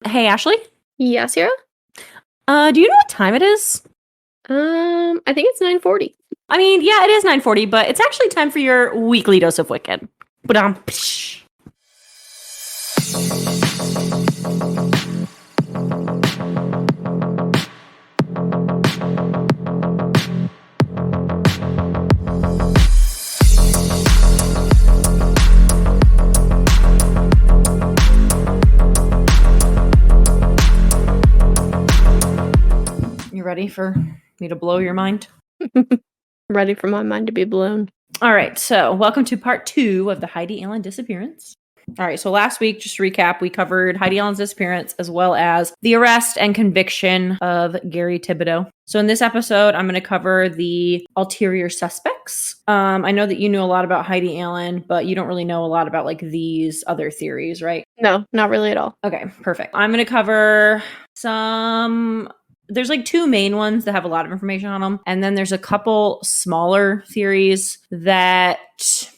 Hey, Ashley? Yeah, Sarah? Do you know what time it is? I think it's 9:40. I mean, yeah, it is 9:40, but it's actually time for your weekly dose of Wicked. Psh. You ready for me to blow your mind? Ready for my mind to be blown. All right, so welcome to part 2 of the Heidi Allen disappearance. All right, so last week, just to recap, we covered Heidi Allen's disappearance as well as the arrest and conviction of Gary Thibodeau. So in this episode, I'm going to cover the ulterior suspects. I know that you knew a lot about Heidi Allen, but you don't really know a lot about like these other theories, right? No, not really at all. Okay, perfect. I'm going to cover there's like 2 main ones that have a lot of information on them. And then there's a couple smaller theories that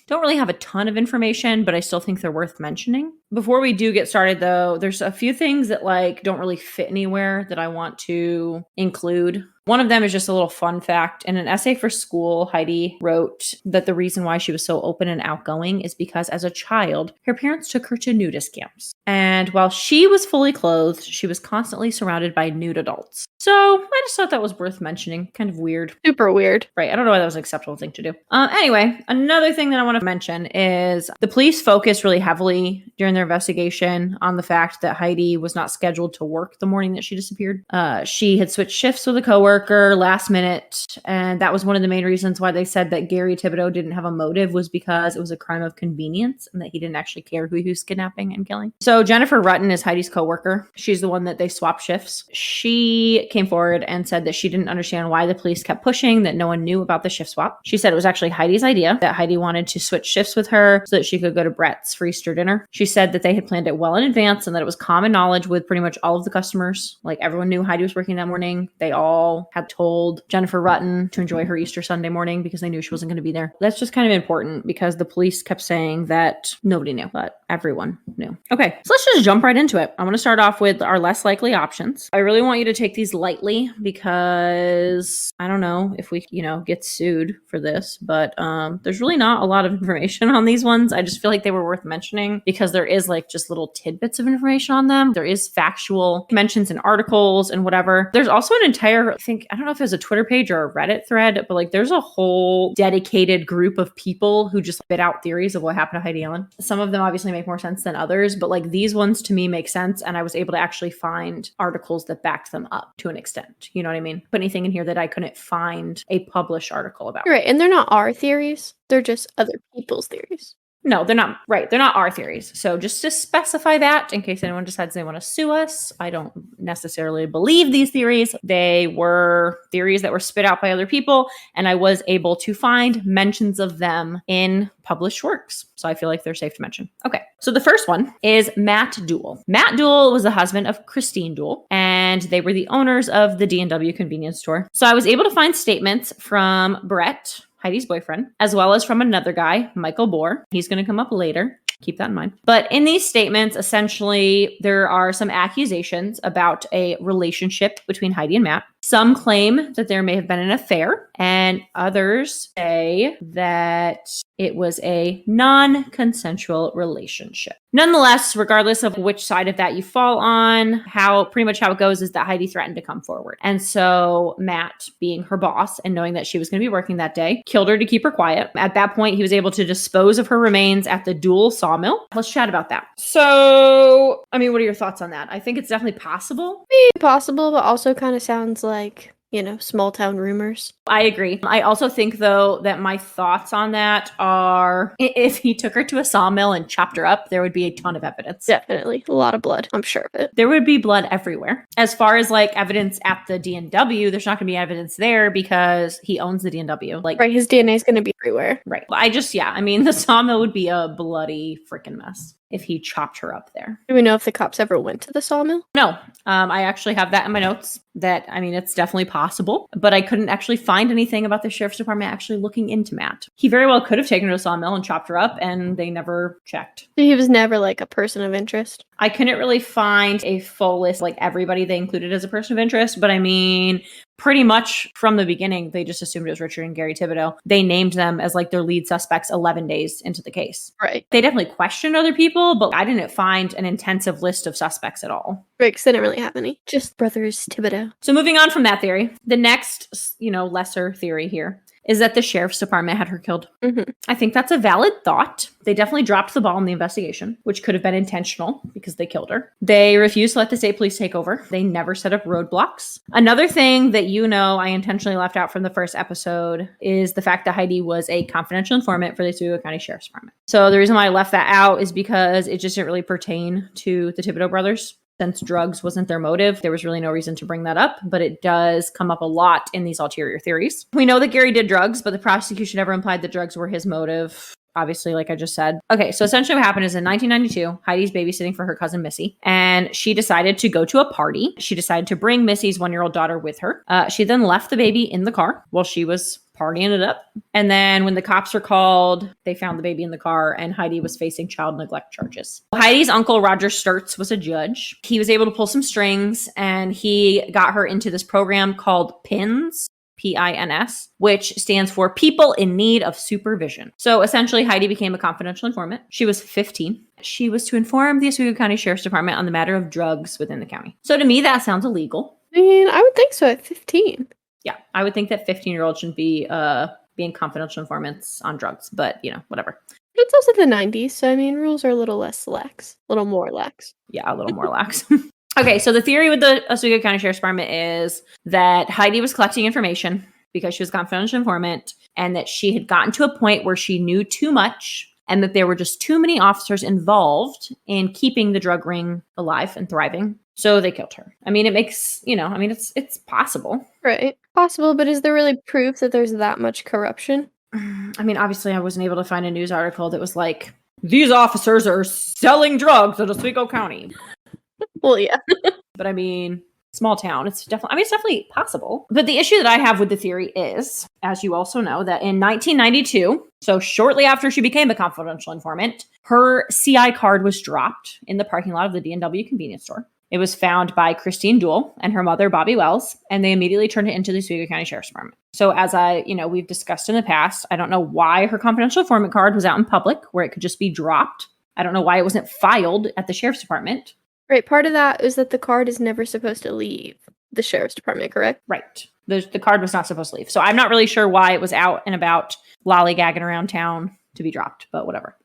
don't really have a ton of information, but I still think they're worth mentioning. Before we do get started though, there's a few things that like don't really fit anywhere that I want to include. One of them is just a little fun fact. In an essay for school, Heidi wrote that the reason why she was so open and outgoing is because as a child, her parents took her to nudist camps. And while she was fully clothed, she was constantly surrounded by nude adults. So I just thought that was worth mentioning. Kind of weird. Super weird. Right. I don't know why that was an acceptable thing to do. Anyway, another thing that I want to mention is the police focused really heavily during their investigation on the fact that Heidi was not scheduled to work the morning that she disappeared. She had switched shifts with a coworker last minute. And that was one of the main reasons why they said that Gary Thibodeau didn't have a motive, was because it was a crime of convenience and that he didn't actually care who he was kidnapping and killing. So Jennifer Rutten is Heidi's coworker. She's the one that they swapped shifts. She came forward and said that she didn't understand why the police kept pushing, that no one knew about the shift swap. She said it was actually Heidi's idea, that Heidi wanted to switch shifts with her so that she could go to Brett's for Easter dinner. She said that they had planned it well in advance and that it was common knowledge with pretty much all of the customers. Like everyone knew Heidi was working that morning. They all had told Jennifer Rutten to enjoy her Easter Sunday morning because they knew she wasn't going to be there. That's just kind of important because the police kept saying that nobody knew, but everyone knew. Okay, so let's just jump right into it. I'm going to start off with our less likely options. I really want you to take these lightly because I don't know if we, get sued for this, but there's really not a lot of information on these ones. I just feel like they were worth mentioning because there is like just little tidbits of information on them. There is factual mentions in articles and whatever. There's also an entire, I don't know if it was a Twitter page or a Reddit thread, but like there's a whole dedicated group of people who just spit out theories of what happened to Heidi Allen. Some of them obviously make more sense than others, but like these ones to me make sense. And I was able to actually find articles that backed them up to an extent. You know what I mean? Put anything in here that I couldn't find a published article about. Right, and they're not our theories. They're just other people's theories. No, they're not. Right. They're not our theories. So just to specify that in case anyone decides they want to sue us, I don't necessarily believe these theories. They were theories that were spit out by other people, and I was able to find mentions of them in published works. So I feel like they're safe to mention. Okay. So the first one is Matt Duell. Matt Duell was the husband of Christine Duell, and they were the owners of the D&W convenience store. So I was able to find statements from Brett, Heidi's boyfriend, as well as from another guy, Michael Bohr. He's going to come up later. Keep that in mind. But in these statements, essentially, there are some accusations about a relationship between Heidi and Matt. Some claim that there may have been an affair, and others say that it was a non-consensual relationship. Nonetheless, regardless of which side of that you fall on, pretty much how it goes is that Heidi threatened to come forward. And so Matt, being her boss and knowing that she was going to be working that day, killed her to keep her quiet. At that point, he was able to dispose of her remains at the Duell sawmill. Let's chat about that. So, I mean, what are your thoughts on that? I think it's definitely possible. Maybe possible, but also kind of sounds like, small town rumors. I agree. I also think, though, that my thoughts on that are if he took her to a sawmill and chopped her up, there would be a ton of evidence. Definitely. A lot of blood. I'm sure of it. There would be blood everywhere. As far as like evidence at the D&W, there's not going to be evidence there because he owns the D&W. Right. His DNA is going to be everywhere. Right. The sawmill would be a bloody freaking mess. if he chopped her up there. Do we know if the cops ever went to the sawmill? No, I actually have that in my notes that, I mean, it's definitely possible, but I couldn't actually find anything about the sheriff's department actually looking into Matt. He very well could have taken her to the sawmill and chopped her up, and they never checked. So he was never like a person of interest? I couldn't really find a full list, like everybody they included as a person of interest, but I mean, pretty much from the beginning, they just assumed it was Richard and Gary Thibodeau. They named them as like their lead suspects 11 days into the case. Right. They definitely questioned other people, but I didn't find an intensive list of suspects at all. Right, because they didn't really have any. Just brothers Thibodeau. So moving on from that theory, the next, lesser theory here is that the sheriff's department had her killed. Mm-hmm. I think that's a valid thought. They definitely dropped the ball in the investigation, which could have been intentional because they killed her. They refused to let the state police take over. They never set up roadblocks. Another thing that I intentionally left out from the first episode is the fact that Heidi was a confidential informant for the Oswego County Sheriff's Department. So the reason why I left that out is because it just didn't really pertain to the Thibodeau brothers. Since drugs wasn't their motive, there was really no reason to bring that up, but it does come up a lot in these ulterior theories. We know that Gary did drugs, but the prosecution never implied that drugs were his motive. Obviously, like I just said. Okay, so essentially what happened is in 1992, Heidi's babysitting for her cousin Missy, and she decided to go to a party. She decided to bring Missy's 1-year-old daughter with her. She then left the baby in the car while she was partying it up. And then when the cops were called, they found the baby in the car, and Heidi was facing child neglect charges. Heidi's uncle, Roger Sturtz, was a judge. He was able to pull some strings, and he got her into this program called PINS, PINS, which stands for People in Need of Supervision. So essentially, Heidi became a confidential informant. She was 15. She was to inform the Oswego County Sheriff's Department on the matter of drugs within the county. So to me, that sounds illegal. I mean, I would think so at 15. Yeah, I would think that 15-year-olds shouldn't be being confidential informants on drugs, but, whatever. But it's also the 90s, so I mean, rules are a little less lax. A little more lax. Yeah, a little more lax. Okay, so the theory with the Oswego County Sheriff's Department is that Heidi was collecting information because she was a confidential informant, and that she had gotten to a point where she knew too much, and that there were just too many officers involved in keeping the drug ring alive and thriving. So they killed her. I mean, it makes, it's possible. Right. Possible, but is there really proof that there's that much corruption? I mean, obviously I wasn't able to find a news article that was like, these officers are selling drugs at Oswego County. Well, yeah. But I mean, small town, it's definitely possible. But the issue that I have with the theory is, as you also know, that in 1992, so shortly after she became a confidential informant, her CI card was dropped in the parking lot of the D&W convenience store. It was found by Christine Duell and her mother, Bobby Wells, and they immediately turned it into the Oswego County Sheriff's Department. So as we've discussed in the past, I don't know why her confidential informant card was out in public where it could just be dropped. I don't know why it wasn't filed at the Sheriff's Department. Right, part of that is that the card is never supposed to leave the Sheriff's Department, correct? Right. The card was not supposed to leave. So I'm not really sure why it was out and about lollygagging around town to be dropped, but whatever.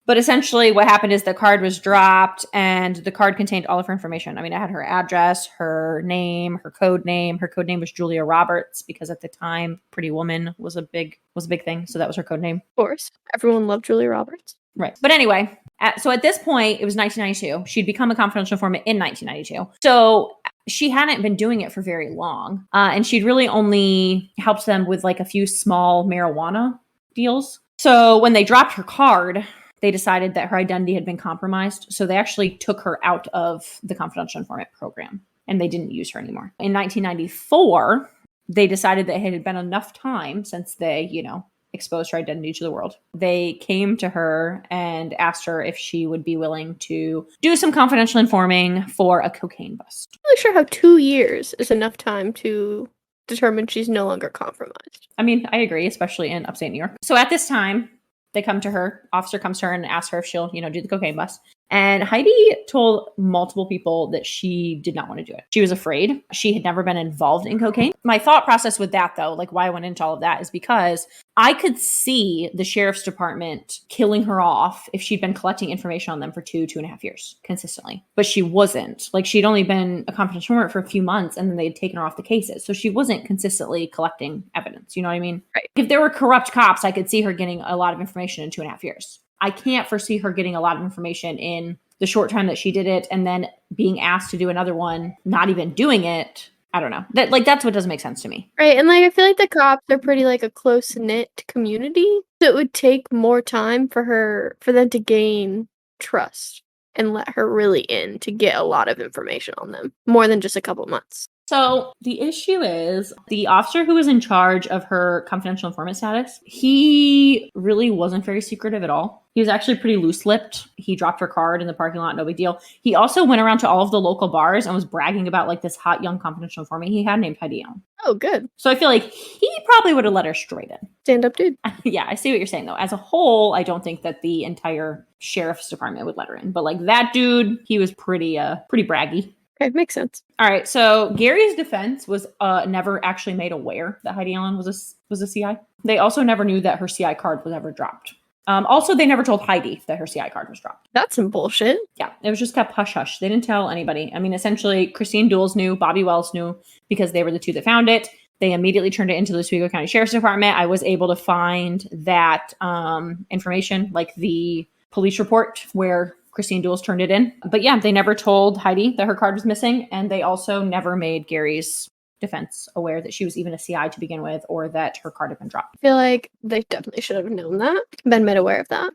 But essentially what happened is the card was dropped, and the card contained all of her information. I mean, it had her address, her name, her code name. Her code name was Julia Roberts because at the time, Pretty Woman was a big thing. So that was her code name. Of course. Everyone loved Julia Roberts. Right. But anyway, so at this point, it was 1992. She'd become a confidential informant in 1992. So she hadn't been doing it for very long. And she'd really only helped them with like a few small marijuana deals. So when they dropped her card, they decided that her identity had been compromised. So they actually took her out of the confidential informant program, and they didn't use her anymore. In 1994, they decided that it had been enough time since they, exposed her identity to the world. They came to her and asked her if she would be willing to do some confidential informing for a cocaine bust. I'm not really sure how 2 years is enough time to determine she's no longer compromised. I mean, I agree, especially in upstate New York. So at this time, officer comes to her and asks her if she'll, do the cocaine bust. And Heidi told multiple people that she did not want to do it. She was afraid. She had never been involved in cocaine. My thought process with that, though, like why I went into all of that, is because I could see the sheriff's department killing her off if she'd been collecting information on them for 2.5 years consistently. But she wasn't. Like, she'd only been a confidential informant for a few months, and then they'd taken her off the cases. So she wasn't consistently collecting evidence. You know what I mean? Right. If there were corrupt cops, I could see her getting a lot of information in 2.5 years. I can't foresee her getting a lot of information in the short time that she did it, and then being asked to do another one, not even doing it I don't know. That's what doesn't make sense to me. Right, and like I feel like the cops are pretty like a close knit community, so it would take more time for them to gain trust and let her really in to get a lot of information on them, more than just a couple months. So the issue is the officer who was in charge of her confidential informant status, he really wasn't very secretive at all. He was actually pretty loose-lipped. He dropped her card in the parking lot, no big deal. He also went around to all of the local bars and was bragging about like this hot young confidential informant he had named Heidi Allen. Oh, good. So I feel like he probably would have let her straight in. Stand up, dude. Yeah, I see what you're saying though. As a whole, I don't think that the entire sheriff's department would let her in. But like that dude, he was pretty braggy. Okay, makes sense. All right, so Gary's defense was never actually made aware that Heidi Allen was a CI. They also never knew that her CI card was ever dropped. Also, they never told Heidi that her CI card was dropped. That's some bullshit. Yeah, it was just kept hush-hush. They didn't tell anybody. I mean, essentially, Christine Dools knew, Bobby Wells knew, because they were the two that found it. They immediately turned it into the Oswego County Sheriff's Department. I was able to find that information, like the police report where Christine Dools turned it in. But yeah, they never told Heidi that her card was missing. And they also never made Gary's defense aware that she was even a CI to begin with, or that her card had been dropped. I feel like they definitely should have known that, been made aware of that.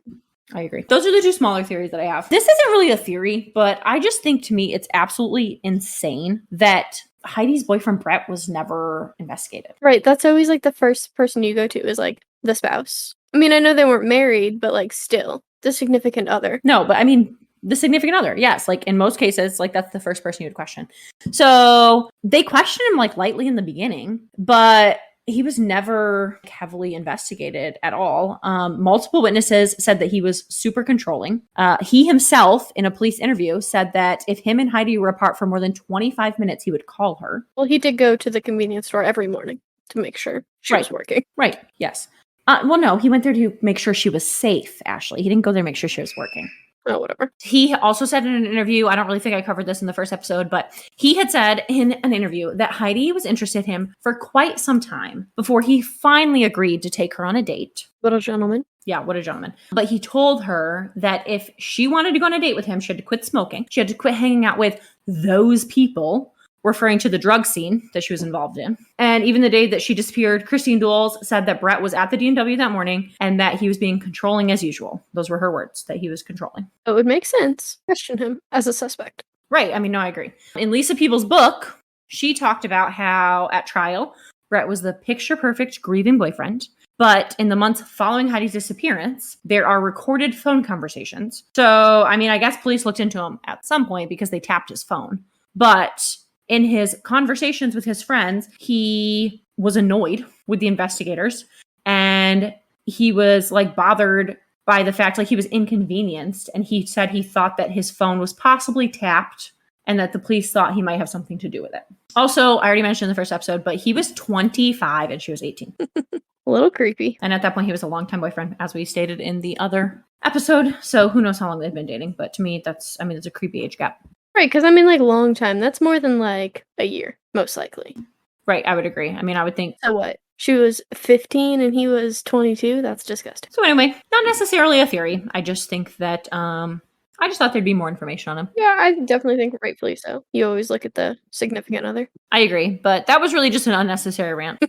I agree. Those are the two smaller theories that I have. This isn't really a theory, but I just think to me it's absolutely insane that Heidi's boyfriend Brett was never investigated. Right, that's always like the first person you go to is like the spouse. I mean, I know they weren't married, but like still, the significant other. No, but I mean, the significant other, yes. Like in most cases, like that's the first person you would question. So they questioned him like lightly in the beginning, but he was never heavily investigated at all. Multiple witnesses said that he was super controlling. He himself, in a police interview, said that if him and Heidi were apart for more than 25 minutes, he would call her. Well, he did go to the convenience store every morning to make sure she was working. Right, yes. Well, no, he went there to make sure she was safe, Ashley. He didn't go there to make sure she was working. Oh, whatever. He also said in an interview, I don't really think I covered this in the first episode, but he had said in an interview that Heidi was interested in him for quite some time before he finally agreed to take her on a date. What a gentleman. Yeah, what a gentleman. But he told her that if she wanted to go on a date with him, she had to quit smoking. She had to quit hanging out with those people, referring to the drug scene that she was involved in. And even the day that she disappeared, Christine Dools said that Brett was at the D&W that morning and that he was being controlling as usual. Those were her words, that he was controlling. It would make sense. Question him as a suspect. Right. I mean, no, I agree. In Lisa Peebles' book, she talked about how at trial, Brett was the picture-perfect grieving boyfriend. But in the months following Heidi's disappearance, there are recorded phone conversations. So, I mean, I guess police looked into him at some point because they tapped his phone. But in his conversations with his friends, he was annoyed with the investigators, and he was like bothered by the fact, like he was inconvenienced, and he said he thought that his phone was possibly tapped and that the police thought he might have something to do with it. Also, I already mentioned in the first episode, but he was 25 and she was 18. A little creepy. And at that point, he was a longtime boyfriend, as we stated in the other episode. So who knows how long they've been dating, but to me, it's a creepy age gap. Right, because I mean, like, long time. That's more than, like, a year, most likely. Right, I would agree. I mean, I would think... So what? She was 15 and he was 22? That's disgusting. So anyway, not necessarily a theory. I just think that... I just thought there'd be more information on him. Yeah, I definitely think rightfully so. You always look at the significant other. I agree, but that was really just an unnecessary rant.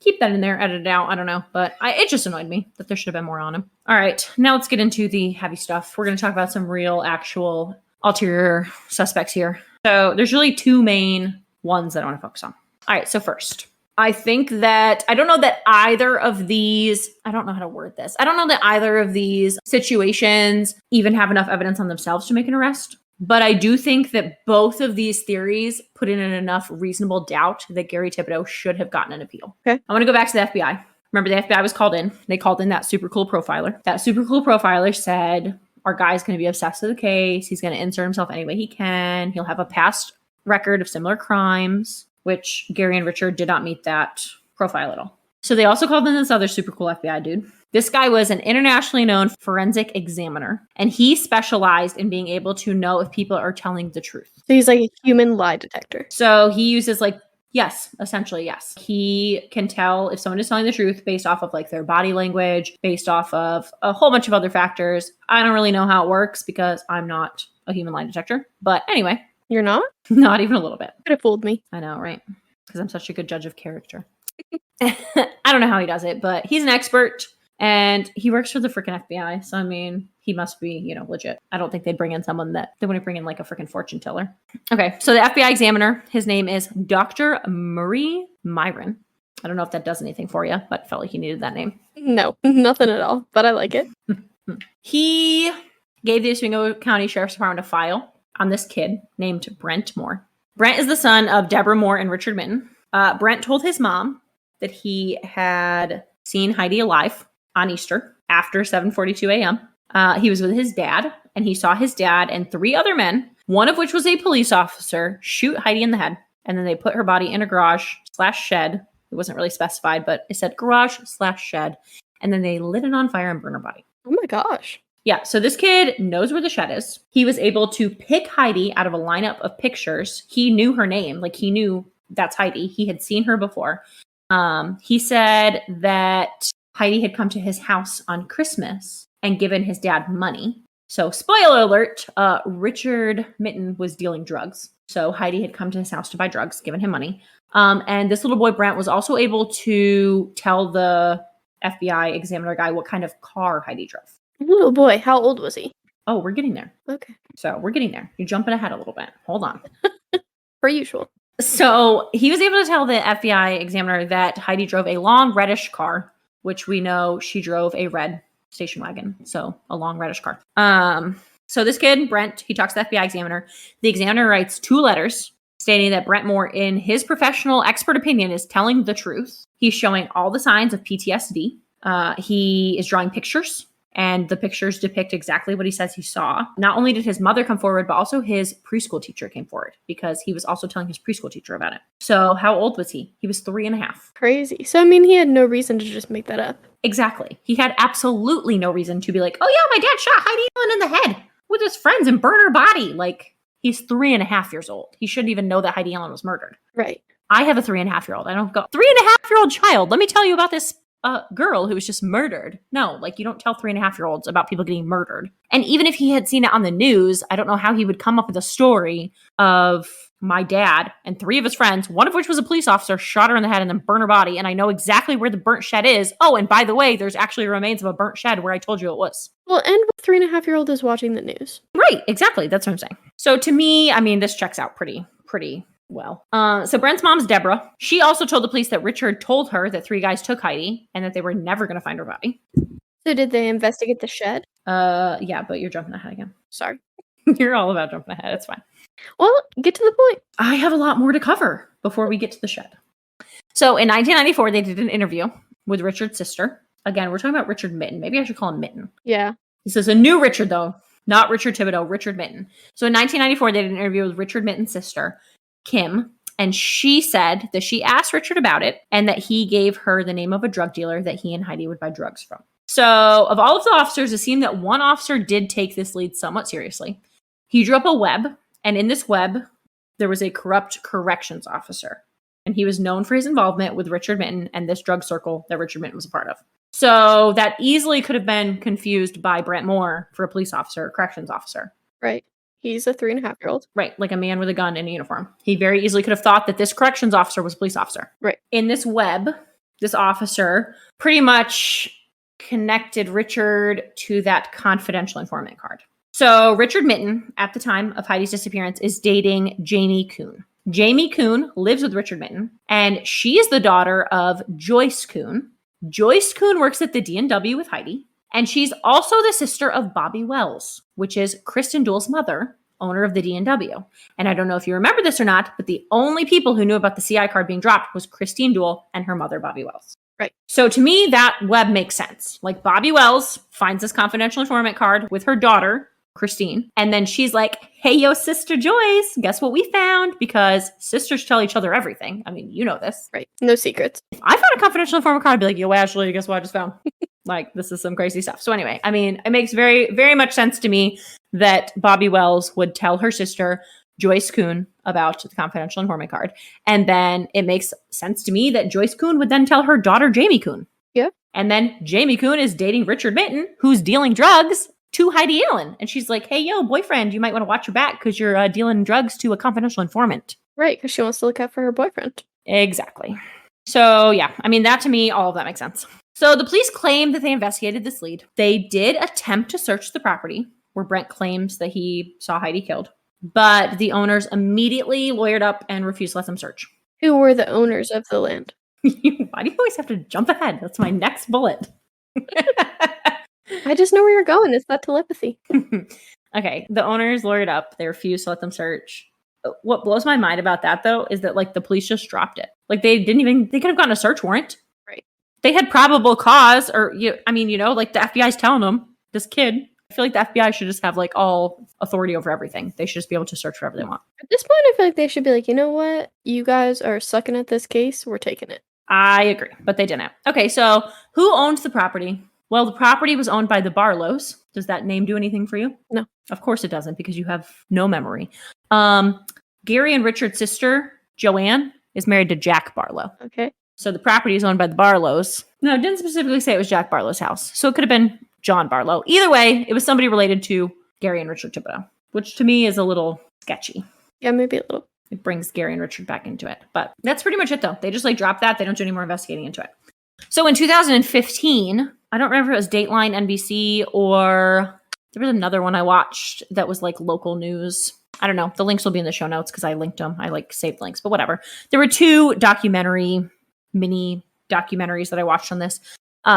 Keep that in there, edit it out. I don't know, but it just annoyed me that there should have been more on him. All right, now let's get into the heavy stuff. We're going to talk about some real, actual... ulterior suspects here. So there's really two main ones that I want to focus on. All right, so first, I think that, I don't know that either of these, I don't know how to word this. I don't know that either of these situations even have enough evidence on themselves to make an arrest. But I do think that both of these theories put in enough reasonable doubt that Gary Thibodeau should have gotten an appeal. Okay. I want to go back to the FBI. Remember, the FBI was called in. They called in that super cool profiler. That super cool profiler said, our guy's going to be obsessed with the case. He's going to insert himself any way he can. He'll have a past record of similar crimes, which Gary and Richard did not meet that profile at all. So they also called in this other super cool FBI dude. This guy was an internationally known forensic examiner, and he specialized in being able to know if people are telling the truth. So he's like a human lie detector. So he uses yes, essentially, yes. He can tell if someone is telling the truth based off of like their body language, based off of a whole bunch of other factors. I don't really know how it works because I'm not a human lie detector. But anyway, You're not? Not even a little bit. Could have fooled me. I know, right? Because I'm such a good judge of character. I don't know how he does it, but he's an expert and he works for the freaking FBI. So, I mean, he must be, legit. I don't think they'd bring in someone that they wouldn't bring in like a freaking fortune teller. Okay. So the FBI examiner, his name is Dr. Murray Myron. I don't know if that does anything for you, but felt like you needed that name. No, nothing at all, but I like it. He gave the Oswego County Sheriff's Department a file on this kid named Brent Moore. Brent is the son of Deborah Moore and Richard Minton. Brent told his mom that he had seen Heidi alive on Easter after 7:42 a.m. He was with his dad, and he saw his dad and 3 other men, one of which was a police officer, shoot Heidi in the head. And then they put her body in a garage/shed. It wasn't really specified, but it said garage/shed. And then they lit it on fire and burned her body. Oh my gosh. Yeah, so this kid knows where the shed is. He was able to pick Heidi out of a lineup of pictures. He knew her name. Like, he knew that's Heidi. He had seen her before. He said that Heidi had come to his house on Christmas and given his dad money. So, spoiler alert, Richard Minton was dealing drugs. So Heidi had come to his house to buy drugs, given him money. And this little boy, Brent, was also able to tell the FBI examiner guy what kind of car Heidi drove. Little boy, how old was he? Oh, we're getting there. Okay. So we're getting there. You're jumping ahead a little bit. Hold on. Per usual. So he was able to tell the FBI examiner that Heidi drove a long reddish car, which we know she drove a red station wagon. So a long reddish car. So this kid, Brent, he talks to the FBI examiner. The examiner writes 2 letters stating that Brent Moore, in his professional expert opinion, is telling the truth. He's showing all the signs of PTSD. He is drawing pictures, and the pictures depict exactly what he says he saw. Not only did his mother come forward, but also his preschool teacher came forward because he was also telling his preschool teacher about it. So how old was he? He was 3.5. Crazy. So, I mean, he had no reason to just make that up. Exactly. He had absolutely no reason to be like, oh yeah, my dad shot Heidi Allen in the head with his friends and burned her body. Like, he's 3.5 years old. He shouldn't even know that Heidi Allen was murdered. Right. I have a 3.5-year-old. I don't go, 3.5-year-old child, let me tell you about this girl who was just murdered. No, like, you don't tell 3.5-year-olds about people getting murdered. And even if he had seen it on the news, I don't know how he would come up with a story of my dad and 3 of his friends, one of which was a police officer, shot her in the head and then burned her body. And I know exactly where the burnt shed is. Oh, and by the way, there's actually remains of a burnt shed where I told you it was. Well, and what 3.5-year-old is watching the news? Right, exactly. That's what I'm saying. So to me, I mean, this checks out pretty well. So Brent's mom's Deborah. She also told the police that Richard told her that 3 guys took Heidi and that they were never going to find her body. So did they investigate the shed? Yeah, but you're jumping ahead again. Sorry. You're all about jumping ahead. It's fine. Well, get to the point. I have a lot more to cover before we get to the shed. So in 1994, they did an interview with Richard's sister. Again, we're talking about Richard Minton. Maybe I should call him Minton. Yeah. This is a new Richard, though. Not Richard Thibodeau, Richard Minton. So in 1994, they did an interview with Richard Minton's sister, Kim, and she said that she asked Richard about it and that he gave her the name of a drug dealer that he and Heidi would buy drugs from. So of all of the officers, it seemed that one officer did take this lead somewhat seriously. He drew up a web, and in this web, there was a corrupt corrections officer, and he was known for his involvement with Richard Minton and this drug circle that Richard Minton was a part of. So that easily could have been confused by Brent Moore for a police officer or corrections officer. Right. He's a 3.5-year-old. Right, like a man with a gun in a uniform. He very easily could have thought that this corrections officer was a police officer. Right. In this web, this officer pretty much connected Richard to that confidential informant card. So Richard Minton, at the time of Heidi's disappearance, is dating Jamie Kuhn. Jamie Kuhn lives with Richard Minton, and she is the daughter of Joyce Kuhn. Joyce Kuhn works at the D&W with Heidi. And she's also the sister of Bobby Wells, which is Kristen Duell's mother, owner of the D&W. And I don't know if you remember this or not, but the only people who knew about the CI card being dropped was Christine Duell and her mother, Bobby Wells. Right. So to me, that web makes sense. Like, Bobby Wells finds this confidential informant card with her daughter, Christine. And then she's like, hey, yo, sister Joyce, guess what we found? Because sisters tell each other everything. I mean, you know this. Right. No secrets. If I found a confidential informant card, I'd be like, yo, Ashley, guess what I just found? Like, this is some crazy stuff. So anyway, I mean, it makes very, very much sense to me that Bobby Wells would tell her sister, Joyce Kuhn, about the confidential informant card. And then it makes sense to me that Joyce Kuhn would then tell her daughter, Jamie Kuhn. Yeah. And then Jamie Kuhn is dating Richard Minton, who's dealing drugs. to Heidi Allen. And she's like, hey, yo, boyfriend, you might want to watch your back because you're dealing drugs to a confidential informant. Right, because she wants to look out for her boyfriend. Exactly. So, yeah, I mean, that to me, all of that makes sense. So the police claim that they investigated this lead. They did attempt to search the property where Brent claims that he saw Heidi killed, but the owners immediately lawyered up and refused to let them search. Who were the owners of the land? Why do you always have to jump ahead? That's my next bullet. I just know where you're going. It's that telepathy. Okay, the owners lawyered up. They refused to let them search. What blows my mind about that, though, is that, like, the police just dropped it. Like, they could have gotten a search warrant. Right. They had probable cause, or, like, the FBI's telling them, this kid. I feel like the FBI should just have, like, all authority over everything. They should just be able to search whatever they want. At this point, I feel like they should be like, you know what? You guys are sucking at this case. We're taking it. I agree, but they didn't. Okay, so who owns the property? Well, the property was owned by the Barlows. Does that name do anything for you? No. Of course it doesn't, because you have no memory. Gary and Richard's sister, Joanne, is married to Jack Barlow. Okay. So the property is owned by the Barlows. No, it didn't specifically say it was Jack Barlow's house. So it could have been John Barlow. Either way, it was somebody related to Gary and Richard Thibodeau, which to me is a little sketchy. Yeah, maybe a little. It brings Gary and Richard back into it. But that's pretty much it, though. They just, like, drop that. They don't do any more investigating into it. So in 2015, I don't remember if it was Dateline, NBC, or there was another one I watched that was, like, local news. I don't know. The links will be in the show notes because I linked them. I, like, saved links, but whatever. There were 2 mini documentaries that I watched on this.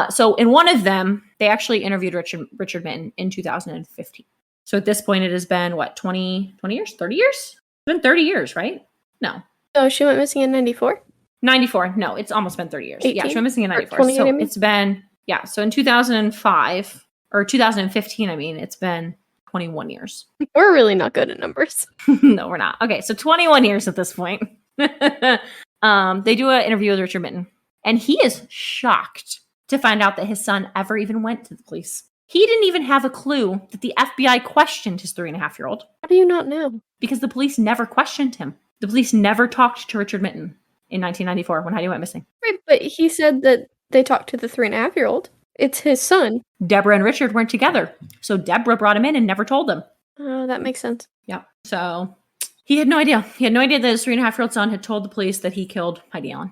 So in one of them, they actually interviewed Richard Minton in 2015. So at this point, it has been, 20 years? 30 years? It's been 30 years, right? No. Oh, she went missing in 94? 94. No, it's almost been 30 years. 18? Yeah, she went missing in Or 94. 20, So I mean? it's been, so in 2005, or 2015, it's been 21 years. We're really not good at numbers. No, we're not. Okay, so 21 years at this point. They do an interview with Richard Minton, and he is shocked to find out that his son ever even went to the police. He didn't even have a clue that the FBI questioned his 3.5-year-old. How do you not know? Because the police never questioned him. The police never talked to Richard Minton in 1994 when Heidi went missing. Right, but he said that they talked to the 3.5-year-old. It's his son. Deborah and Richard weren't together. So Deborah brought him in and never told them. Oh, that makes sense. Yeah. So he had no idea. He had no idea that his 3.5-year-old son had told the police that he killed Heidi Allen.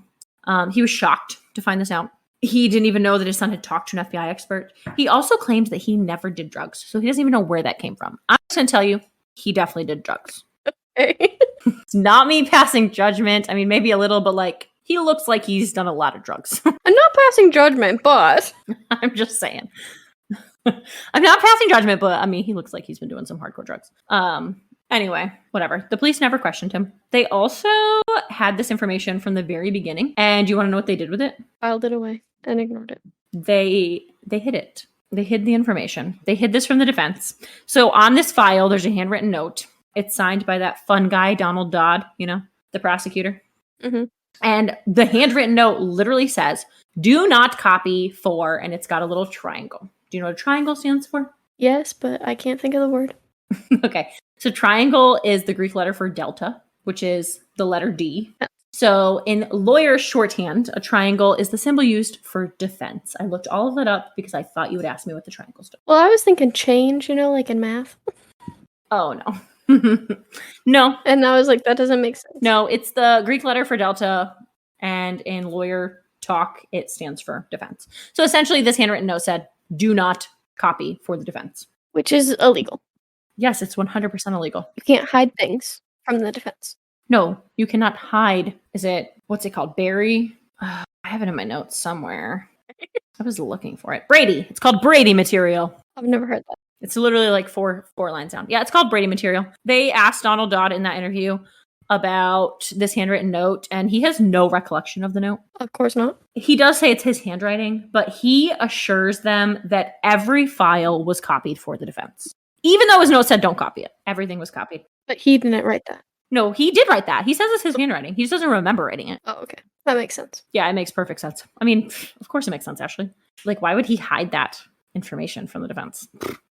He was shocked to find this out. He didn't even know that his son had talked to an FBI expert. He also claimed that he never did drugs. So he doesn't even know where that came from. I'm just going to tell you, he definitely did drugs. Okay. It's not me passing judgment. I mean, maybe a little, but, like, he looks like he's done a lot of drugs. I'm not passing judgment, but... I'm just saying. I'm not passing judgment, but, I mean, he looks like he's been doing some hardcore drugs. Anyway, whatever. The police never questioned him. They also had this information from the very beginning. And do you want to know what they did with it? Filed it away and ignored it. They hid it. They hid the information. They hid this from the defense. So on this file, there's a handwritten note. It's signed by that fun guy, Donald Dodd, the prosecutor. Mm-hmm. And the handwritten note literally says, do not copy for, and it's got a little triangle. Do you know what a triangle stands for? Yes, but I can't think of the word. Okay. So triangle is the Greek letter for delta, which is the letter D. So in lawyer shorthand, a triangle is the symbol used for defense. I looked all of that up because I thought you would ask me what the triangles do. Well, I was thinking change, like in math. Oh, no. No. And I was like, that doesn't make sense. No, it's the Greek letter for delta, and in lawyer talk, it stands for defense. So essentially, this handwritten note said, do not copy for the defense. Which is illegal. Yes, it's 100% illegal. You can't hide things from the defense. No, you cannot hide. What's it called? Bury? I have it in my notes somewhere. I was looking for it. Brady. It's called Brady material. I've never heard that. It's literally like four lines down. Yeah, it's called Brady material. They asked Donald Dodd in that interview about this handwritten note, and he has no recollection of the note. Of course not. He does say it's his handwriting, but he assures them that every file was copied for the defense. Even though his note said don't copy it. Everything was copied. But he didn't write that. No, he did write that. He says it's his handwriting. He just doesn't remember writing it. Oh, okay. That makes sense. Yeah, it makes perfect sense. I mean, of course it makes sense, Ashley. Like, why would he hide that information from the defense?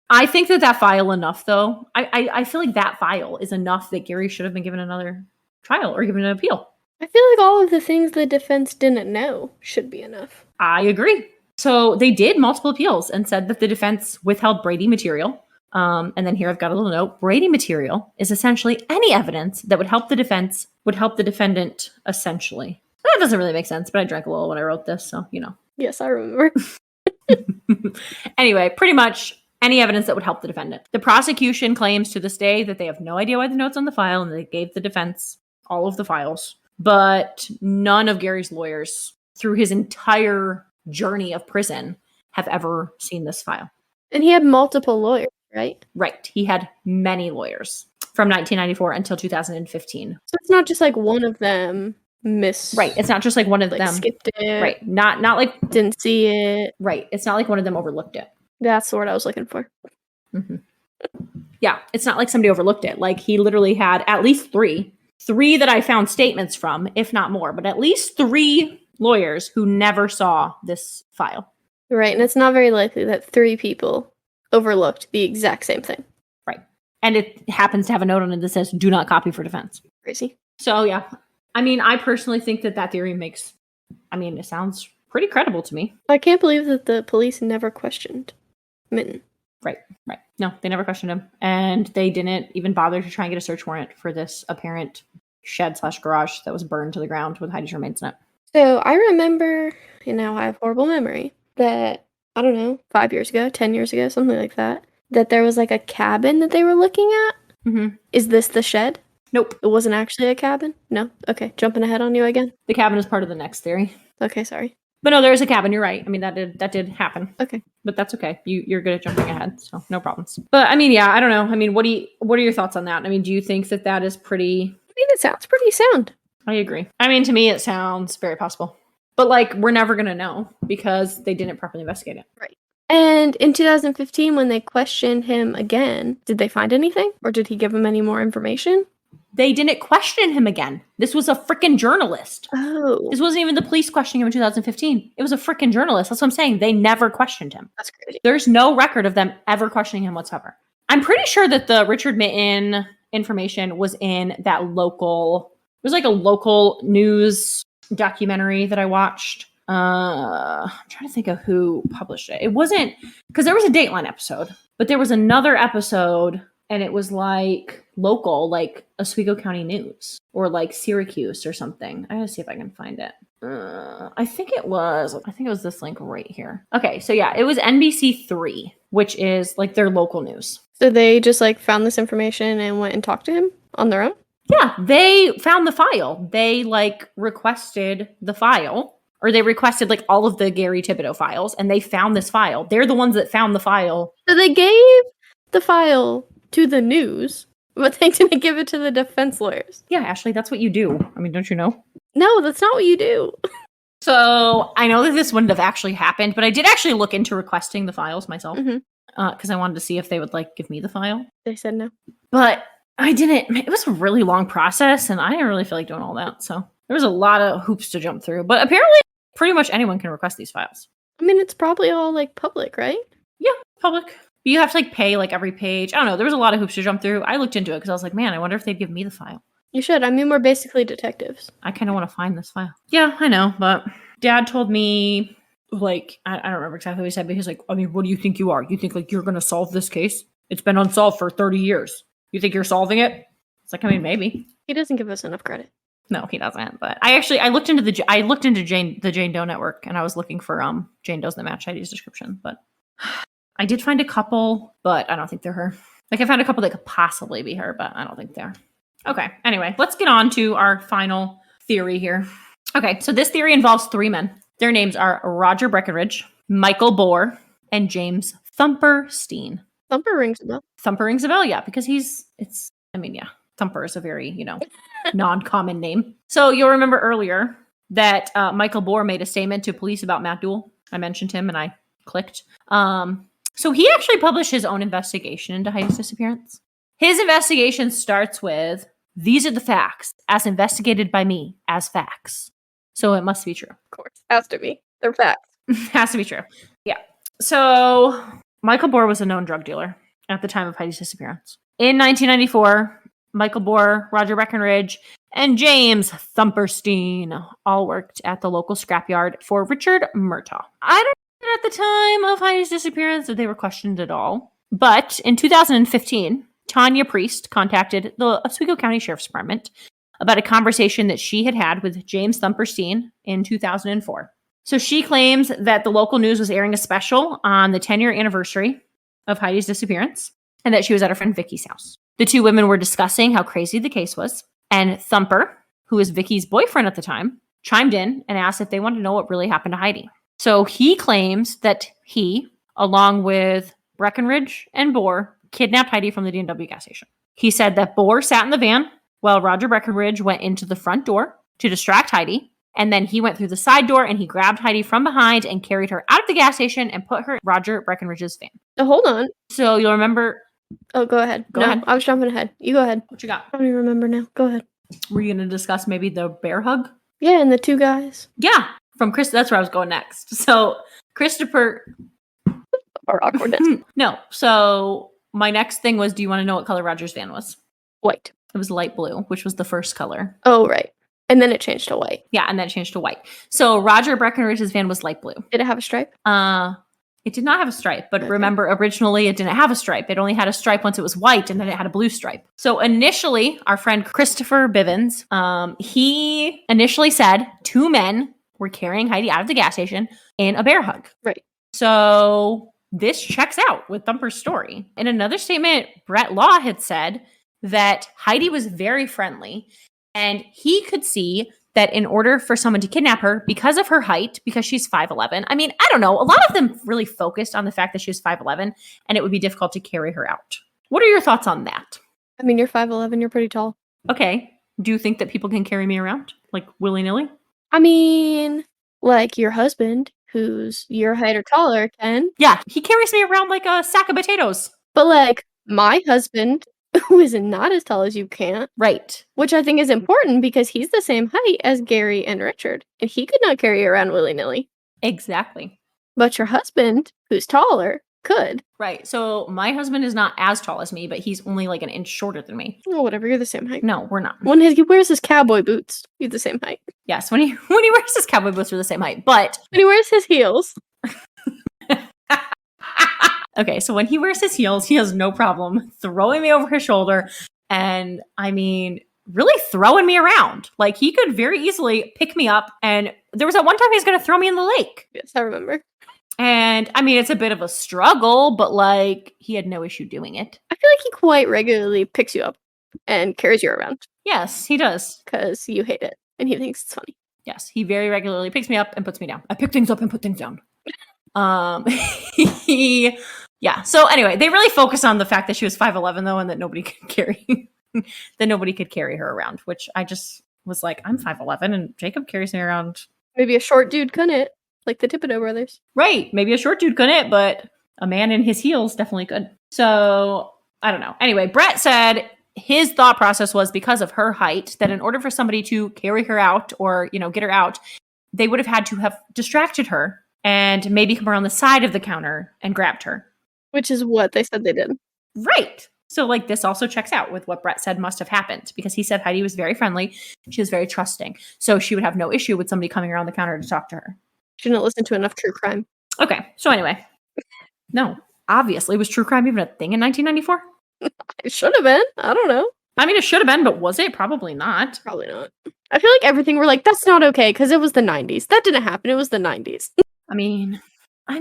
I think that file enough, though. I feel like that file is enough that Gary should have been given another trial or given an appeal. I feel like all of the things the defense didn't know should be enough. I agree. So they did multiple appeals and said that the defense withheld Brady material. And then here I've got a little note. Brady material is essentially any evidence that would help the defendant essentially. That doesn't really make sense, but I drank a little when I wrote this, so you know. Yes, I remember. Anyway, pretty much any evidence that would help the defendant. The prosecution claims to this day that they have no idea why the note's on the file and they gave the defense all of the files. But none of Gary's lawyers, through his entire journey of prison, have ever seen this file. And he had multiple lawyers, right? Right. He had many lawyers from 1994 until 2015. So it's not just like one of them Right. It's not just like one of them skipped it. Right. Not like didn't see it. Right. It's not like one of them overlooked it. That's the word I was looking for. Mm-hmm. Yeah. It's not like somebody overlooked it. Like he literally had at least three that I found statements from, if not more, but at least 3 lawyers who never saw this file. Right. And it's not very likely that 3 people overlooked the exact same thing. Right. And it happens to have a note on it that says, do not copy for defense. Crazy. So, yeah. I mean, I personally think that theory it sounds pretty credible to me. I can't believe that the police never questioned Minton. Right. No, they never questioned him. And they didn't even bother to try and get a search warrant for this apparent shed/garage that was burned to the ground with Heidi's remains in it. So I remember, I have horrible memory, that, I don't know, 5 years ago, 10 years ago, something like that there was like a cabin that they were looking at. Mm-hmm. Is this the shed? Nope. It wasn't actually a cabin? No? Okay, jumping ahead on you again. The cabin is part of the next theory. Okay, sorry. But no, there is a cabin. You're right. I mean, that did happen. Okay. But that's okay. You're good at jumping ahead, so no problems. But I mean, yeah, I don't know. I mean, what are your thoughts on that? I mean, do you think that is pretty... I mean, it sounds pretty sound. I agree. I mean, to me, it sounds very possible. But like, we're never going to know because they didn't properly investigate it. Right. And in 2015, when they questioned him again, did they find anything? Or did he give them any more information? They didn't question him again. This was a freaking journalist. Oh. This wasn't even the police questioning him in 2015. It was a freaking journalist. That's what I'm saying. They never questioned him. That's crazy. There's no record of them ever questioning him whatsoever. I'm pretty sure that the Richard Minton information was in that local... It was like a local news documentary that I watched. I'm trying to think of who published it. It wasn't... Because there was a Dateline episode. But there was another episode... And it was like local, like Oswego County News or like Syracuse or something. I gotta see if I can find it. I think it was this link right here. Okay, so yeah, it was NBC3, which is like their local news. So they just like found this information and went and talked to him on their own? Yeah, they found the file. They like requested the file, or they requested like all of the Gary Thibodeau files, and they found this file. They're the ones that found the file. So they gave the file to the news, but they didn't give it to the defense lawyers. Yeah, Ashley, that's what you do. I mean, don't you know? No, that's not what you do. So I know that this wouldn't have actually happened, but I did actually look into requesting the files myself because I wanted to see if they would like give me the file. They said no. But I didn't. It was a really long process, and I didn't really feel like doing all that. So there was a lot of hoops to jump through. But apparently, pretty much anyone can request these files. I mean, it's probably all like public, right? Yeah, public. You have to like pay like every page. I don't know. There was a lot of hoops to jump through. I looked into it because I was like, man, I wonder if they'd give me the file. You should. I mean, we're basically detectives. I kind of want to find this file. Yeah, I know. But Dad told me, like, I don't remember exactly what he said, but he's like, I mean, what do you think you are? You think like you're going to solve this case? It's been unsolved for 30 years. You think you're solving it? It's like, I mean, maybe. He doesn't give us enough credit. No, he doesn't. But I looked into the Jane Doe network, and I was looking for Jane Does that match Heidi's description, but I did find a couple, but I don't think they're her. Like, I found a couple that could possibly be her, but I don't think they're. Okay, anyway, let's get on to our final theory here. Okay, so this theory involves 3 men. Their names are Roger Breckenridge, Michael Bohr, and James Thumper Steen. Thumper rings a bell. Thumper rings a bell, yeah, because Thumper is a very, non-common name. So you'll remember earlier that Michael Bohr made a statement to police about Matt Duell. I mentioned him and I clicked. So he actually published his own investigation into Heidi's disappearance. His investigation starts with, these are the facts, as investigated by me, as facts. So it must be true. Of course. Has to be. They're facts. Has to be true. Yeah. So Michael Bohr was a known drug dealer at the time of Heidi's disappearance. In 1994, Michael Bohr, Roger Breckenridge, and James Thumper Steen all worked at the local scrapyard for Richard Murtaugh. I don't at the time of Heidi's disappearance that they were questioned at all. But in 2015, Tanya Priest contacted the Oswego County Sheriff's Department about a conversation that she had had with James Thumperstein in 2004. So she claims that the local news was airing a special on the 10-year anniversary of Heidi's disappearance and that she was at her friend Vicky's house. The two women were discussing how crazy the case was, and Thumper, who was Vicky's boyfriend at the time, chimed in and asked if they wanted to know what really happened to Heidi. So he claims that he, along with Breckenridge and Bohr, kidnapped Heidi from the D&W gas station. He said that Bohr sat in the van while Roger Breckenridge went into the front door to distract Heidi, and then he went through the side door and he grabbed Heidi from behind and carried her out of the gas station and put her in Roger Breckenridge's van. Oh, hold on. So you'll remember... Oh, go ahead. Go ahead. I was jumping ahead. You go ahead. What you got? I don't even remember now. Go ahead. Were you going to discuss maybe the bear hug? Yeah, and the two guys. Yeah, from Chris. That's where I was going next. So Christopher... Or awkwardness. No. So my next thing was, do you want to know what color Roger's van was? White. It was light blue, which was the first color. Oh, right. And then it changed to white. Yeah, and then it changed to white. So Roger Breckenridge's van was light blue. Did it have a stripe? It did not have a stripe, but Okay. remember, originally it didn't have a stripe. It only had a stripe once it was white, and then it had a blue stripe. So initially, our friend Christopher Bivens, he initially said 2 men were carrying Heidi out of the gas station in a bear hug. Right. So this checks out with Thumper's story. In another statement, Brett Law had said that Heidi was very friendly, and he could see that in order for someone to kidnap her because of her height, because she's 5'11", I mean, I don't know, a lot of them really focused on the fact that she was 5'11", and it would be difficult to carry her out. What are your thoughts on that? I mean, you're 5'11", you're pretty tall. Okay. Do you think that people can carry me around, like willy-nilly? I mean, like your husband, who's your height or taller, can. Yeah, he carries me around like a sack of potatoes. But like my husband, who is not as tall as you, can't. Right. Which I think is important because he's the same height as Gary and Richard, and he could not carry you around willy-nilly. Exactly. But your husband, who's taller, could. Right. So my husband is not as tall as me, but he's only like an inch shorter than me. Oh, whatever, you're the same height. No, we're not. When he wears his cowboy boots, he's the same height. Yes, when he wears his cowboy boots, we're the same height. But When he wears his heels. okay, so when he wears his heels, he has no problem throwing me over his shoulder, and I mean, really throwing me around. Like, he could very easily pick me up, and there was that one time he was going to throw me in the lake. Yes, I remember. And I mean, it's a bit of a struggle, but like, he had no issue doing it. I feel like he quite regularly picks you up and carries you around Yes, he does. because you hate it and he thinks it's funny. Yes, he very regularly picks me up and puts me down. I pick things up and put things down. Yeah. So anyway, they really focus on the fact that she was 5'11", though, and that nobody could carry her around, which I just was like, I'm 5'11", and Jacob carries me around. Maybe a short dude couldn't, like the Thibodeau brothers. Right. Maybe a short dude couldn't, but a man in his heels definitely could. So I don't know. Anyway, Brett said his thought process was because of her height, that in order for somebody to carry her out or, get her out, they would have had to have distracted her and maybe come around the side of the counter and grabbed her. Which is what they said they did. Right. So like, this also checks out with what Brett said must have happened, because he said Heidi was very friendly. She was very trusting. So she would have no issue with somebody coming around the counter to talk to her. She didn't listen to enough true crime. Okay. So anyway, no, obviously, was true crime even a thing in 1994? It should have been. I don't know. I mean, it should have been, but was it? Probably not. Probably not. I feel like everything we're like, that's not okay because it was the 90s. That didn't happen. It was the 90s. I mean, I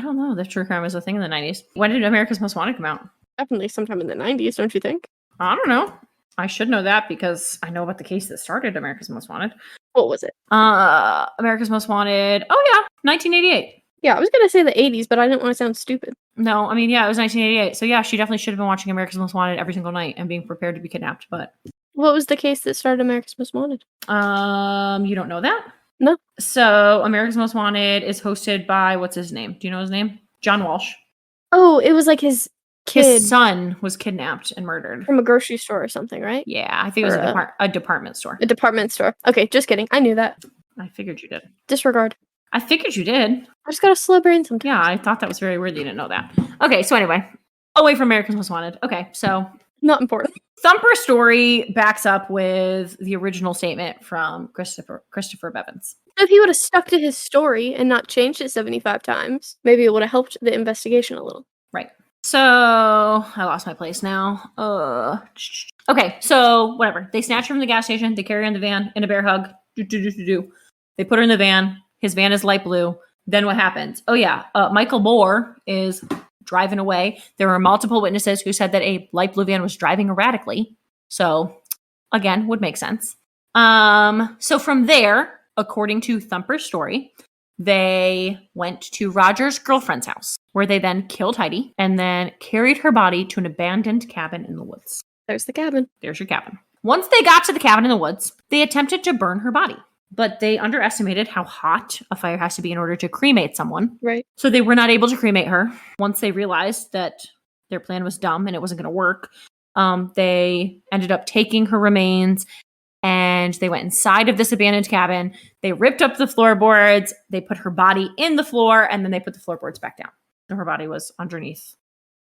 don't know. The true crime was a thing in the 90s. When did America's Most Wanted come out? Definitely sometime in the 90s, don't you think? I don't know. I should know that because I know about the case that started America's Most Wanted. What was it? America's Most Wanted. Oh, yeah. 1988. Yeah, I was going to say the 80s, but I didn't want to sound stupid. No, I mean, yeah, it was 1988. So, yeah, she definitely should have been watching America's Most Wanted every single night and being prepared to be kidnapped. But What was the case that started America's Most Wanted? you don't know that? No. So, America's Most Wanted is hosted by, what's his name? Do you know his name? John Walsh. Oh, it was like his kid His son was kidnapped and murdered. from a grocery store or something, right? Yeah, I think it was Or a department store. A department store. Okay, just kidding. I knew that. I figured you did. Disregard. I figured you did. I just got a slow brain sometimes. Yeah, I thought that was very weird that you didn't know that. Okay, so anyway, away from America's Most Wanted. Okay, so Not important. Thumper's story backs up with the original statement from Christopher Bevins. So if he would have stuck to his story and not changed it 75 times, maybe it would have helped the investigation a little. Right. So I lost my place now. Okay, so whatever. They snatch her from the gas station. They carry her in the van in a bear hug. They put her in the van. His van is light blue. Then what happens? Oh yeah, Michael Moore is driving away. There were multiple witnesses who said that a light blue van was driving erratically. So again, would make sense. So from there, according to Thumper's story, they went to Roger's girlfriend's house, where they then killed Heidi and then carried her body to an abandoned cabin in the woods. There's the cabin. There's your cabin. Once they got to the cabin in the woods, they attempted to burn her body, but they underestimated how hot a fire has to be in order to cremate someone. Right. So they were not able to cremate her. Once they realized that their plan was dumb and it wasn't going to work, they ended up taking her remains and they went inside of this abandoned cabin. They ripped up the floorboards. They put her body in the floor, and then they put the floorboards back down. So her body was underneath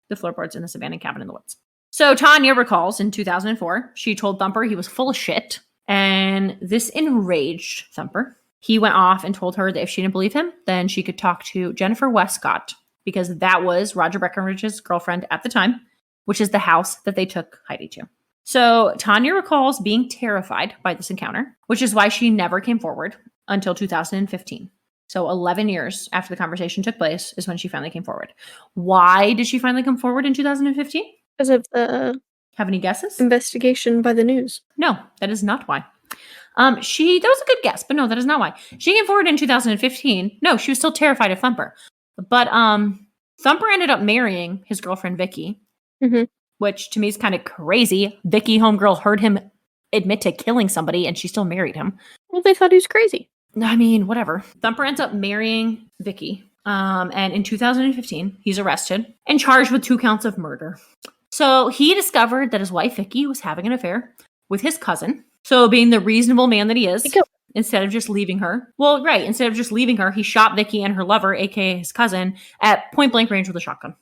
the floorboards in this abandoned cabin in the woods. So Tanya recalls in 2004, she told Thumper he was full of shit, and this enraged Thumper. He went off and told her that if she didn't believe him, then she could talk to Jennifer Westcott, because that was Roger Breckenridge's girlfriend at the time, which is the house that they took Heidi to. So Tanya recalls being terrified by this encounter, which is why she never came forward until 2015. So 11 years after the conversation took place is when she finally came forward. Why did she finally come forward in 2015? Because of the Have any guesses? investigation by the news. No, that is not why. That was a good guess, but no, that is not why. She came forward in 2015. No, she was still terrified of Thumper. But Thumper ended up marrying his girlfriend, Vicky. Mm-hmm. Which to me is kind of crazy. Vicky, homegirl, heard him admit to killing somebody and she still married him. Well, they thought he was crazy. I mean, whatever. Thumper ends up marrying Vicky. And in 2015, he's arrested and charged with 2 counts of murder. So he discovered that his wife, Vicky, was having an affair with his cousin. So being the reasonable man that he is, instead of just leaving her. Well, right. Instead of just leaving her, he shot Vicky and her lover, aka his cousin, at point blank range with a shotgun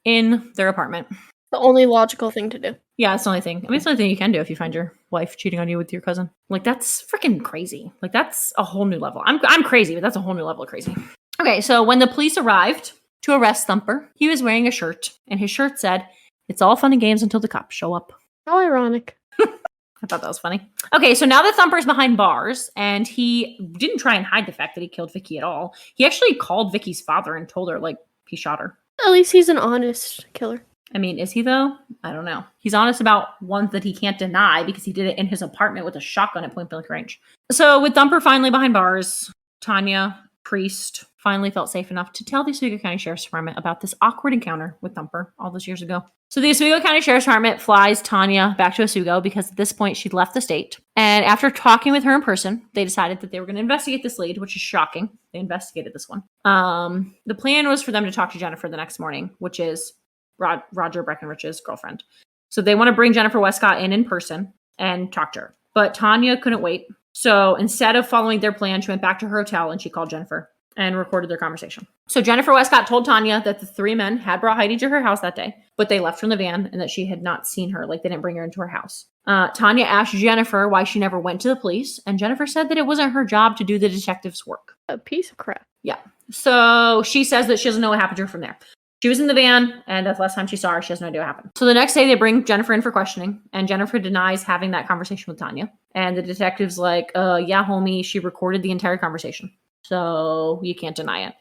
in their apartment. The only logical thing to do. Yeah, it's the only thing. I mean, it's the only thing you can do if you find your wife cheating on you with your cousin. Like, that's freaking crazy. Like, that's a whole new level. I'm crazy, but that's a whole new level of crazy. Okay, so when the police arrived to arrest Thumper, he was wearing a shirt, and his shirt said, "It's all fun and games until the cops show up." How ironic. I thought that was funny. Okay, so now that Thumper's behind bars, and he didn't try and hide the fact that he killed Vicky at all, he actually called Vicky's father and told her, like, he shot her. At least he's an honest killer. I mean, is he though? I don't know. He's honest about ones that he can't deny because he did it in his apartment with a shotgun at point blank range. So with Thumper finally behind bars, Tanya Priest finally felt safe enough to tell the Oswego County Sheriff's Department about this awkward encounter with Thumper all those years ago. So the Oswego County Sheriff's Department flies Tanya back to Oswego because at this point she'd left the state. And after talking with her in person, they decided that they were going to investigate this lead, which is shocking. They investigated this one. The plan was for them to talk to Jennifer the next morning, which is Roger Breckenridge's girlfriend. So they want to bring Jennifer Westcott in person and talk to her. But Tanya couldn't wait. So instead of following their plan, she went back to her hotel and she called Jennifer and recorded their conversation. So Jennifer Westcott told Tanya that the 3 men had brought Heidi to her house that day, but they left from the van and that she had not seen her. Like, they didn't bring her into her house. Tanya asked Jennifer why she never went to the police, and Jennifer said that it wasn't her job to do the detective's work. A piece of crap. Yeah. So she says that she doesn't know what happened to her from there. She was in the van, and that's the last time she saw her. She has no idea what happened. So the next day, they bring Jennifer in for questioning, and Jennifer denies having that conversation with Tanya. And the detective's like, yeah, homie, she recorded the entire conversation. So you can't deny it.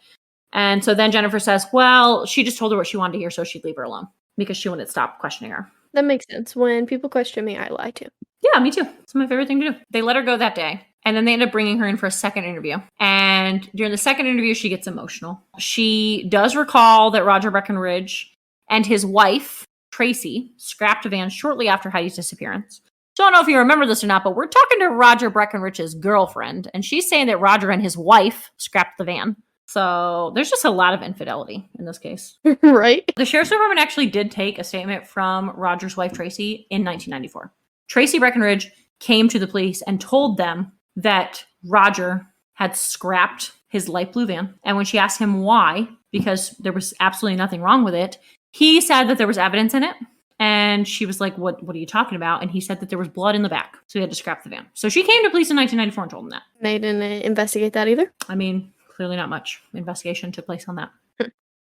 And so then Jennifer says, well, she just told her what she wanted to hear, so she'd leave her alone because she wouldn't stop questioning her. That makes sense. When people question me, I lie too. Yeah, me too. It's my favorite thing to do. They let her go that day. And then they end up bringing her in for a second interview. And during the second interview, she gets emotional. She does recall that Roger Breckenridge and his wife, Tracy, scrapped a van shortly after Heidi's disappearance. So I don't know if you remember this or not, but we're talking to Roger Breckenridge's girlfriend. And she's saying that Roger and his wife scrapped the van. So there's just a lot of infidelity in this case. Right? The Sheriff's Department actually did take a statement from Roger's wife, Tracy, in 1994. Tracy Breckenridge came to the police and told them that Roger had scrapped his light blue van. And when she asked him why, because there was absolutely nothing wrong with it, he said that there was evidence in it And she was like, what are you talking about? And he said that there was blood in the back. So he had to scrap the van. So she came to police in 1994 and told them that. They didn't investigate that either? I mean, clearly not much investigation took place on that.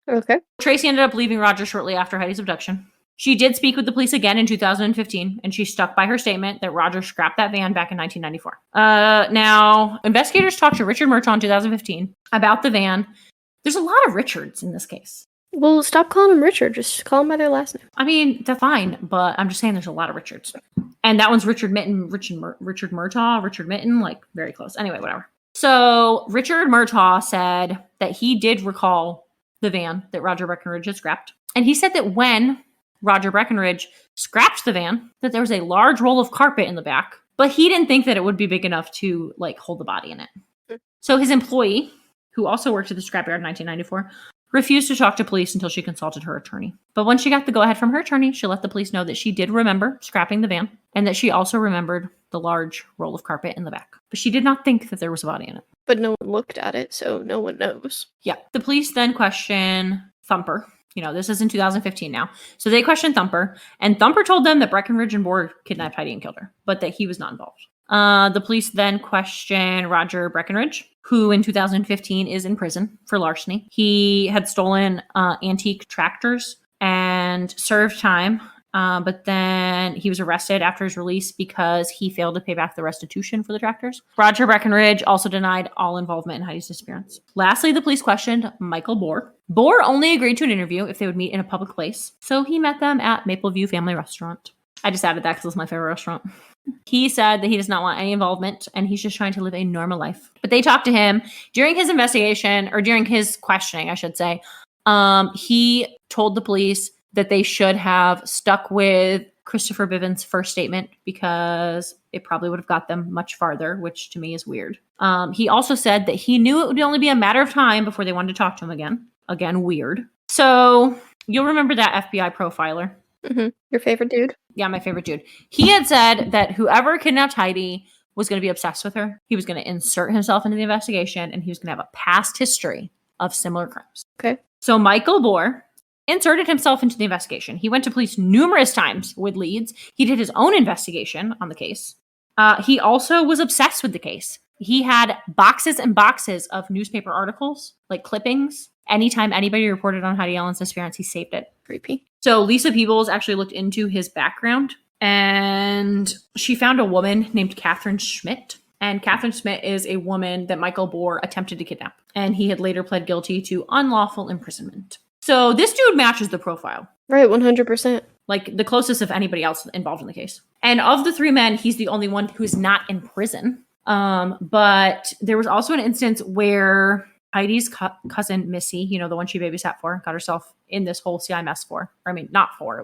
Okay. Tracy ended up leaving Roger shortly after Heidi's abduction. She did speak with the police again in 2015, and she stuck by her statement that Roger scrapped that van back in 1994. Now, investigators talked to Richard Murtaugh in 2015 about the van. There's a lot of Richards in this case. Well, stop calling him Richard. Just call him by their last name. I mean, that's fine, but I'm just saying there's a lot of Richards. And that one's Richard Mitten, Richard Murtaugh, Richard Mitten, like very close. Anyway, whatever. So Richard Murtaugh said that he did recall the van that Roger Breckenridge had scrapped. And he said that when Roger Breckenridge scrapped the van, that there was a large roll of carpet in the back, but he didn't think that it would be big enough to like hold the body in it. So his employee, who also worked at the scrapyard in 1994, refused to talk to police until she consulted her attorney. But when she got the go-ahead from her attorney, she let the police know that she did remember scrapping the van and that she also remembered the large roll of carpet in the back. But she did not think that there was a body in it. But no one looked at it, so no one knows. Yeah. The police then question Thumper. You know, this is in 2015 now. So they questioned Thumper, and Thumper told them that Breckenridge and Bohr kidnapped Heidi and killed her, but that he was not involved. The police then question Roger Breckenridge, who in 2015 is in prison for larceny. He had stolen antique tractors and served time, but then he was arrested after his release because he failed to pay back the restitution for the tractors. Roger Breckenridge also denied all involvement in Heidi's disappearance. Lastly, the police questioned Michael Bohr. Bohr only agreed to an interview if they would meet in a public place, so he met them at Mapleview Family Restaurant. I just added that because it's my favorite restaurant. He said that he does not want any involvement and he's just trying to live a normal life. But they talked to him during his investigation, or during his questioning, I should say. He told the police that they should have stuck with Christopher Bivens' first statement because it probably would have got them much farther, which to me is weird. He also said that he knew it would only be a matter of time before they wanted to talk to him again. Again, weird. So you'll remember that FBI profiler. Mm-hmm. Your favorite dude? Yeah, my favorite dude. He had said that whoever kidnapped Heidi was going to be obsessed with her. He was going to insert himself into the investigation, and he was going to have a past history of similar crimes. Okay. So Michael Bohr inserted himself into the investigation. He went to police numerous times with leads. He did his own investigation on the case. He also was obsessed with the case. He had boxes and boxes of newspaper articles, like clippings. Anytime anybody reported on Heidi Allen's disappearance, he saved it. Creepy. So Lisa Peebles actually looked into his background, and she found a woman named Catherine Schmidt. And Catherine Schmidt is a woman that Michael Bohr attempted to kidnap, and he had later pled guilty to unlawful imprisonment. So this dude matches the profile. Right, 100%. Like the closest of anybody else involved in the case. And of the three men, he's the only one who's not in prison. But there was also an instance where Heidi's cousin, Missy, you know, the one she babysat for, got herself in this whole CI mess for. Or, I mean, not for.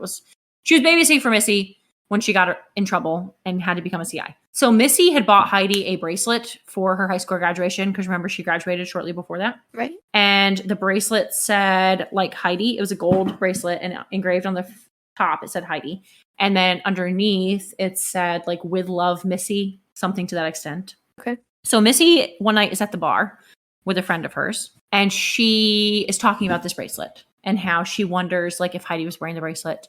She was babysitting for Missy when she got in trouble and had to become a CI. So Missy had bought Heidi a bracelet for her high school graduation, because remember, she graduated shortly before that. Right. And the bracelet said, like, Heidi. It was a gold bracelet, and engraved on the top, it said Heidi. And then underneath, it said, like, with love, Missy, something to that extent. Okay. So Missy, one night, is at the bar with a friend of hers, and she is talking about this bracelet and how she wonders, like, if Heidi was wearing the bracelet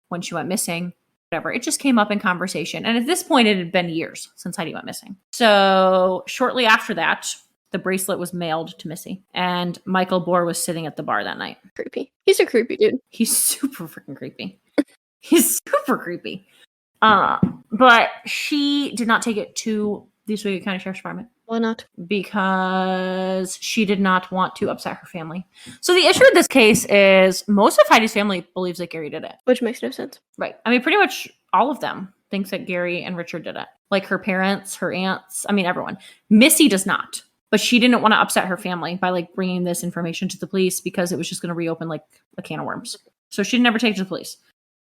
when she went missing, whatever. It just came up in conversation. And at this point, it had been years since Heidi went missing. So shortly after that, the bracelet was mailed to Missy, and Michael Bohr was sitting at the bar that night. Creepy. He's a creepy dude. He's super freaking creepy. He's super creepy. But she did not take it to the Oswego County Sheriff's Department. Why not? Because she did not want to upset her family. So the issue with this case is most of Heidi's family believes that Gary did it. Which makes no sense. Right. I mean, pretty much all of them thinks that Gary and Richard did it. Like her parents, her aunts, I mean, everyone. Missy does not. But she didn't want to upset her family by like bringing this information to the police because it was just going to reopen like a can of worms. So she never take it to the police.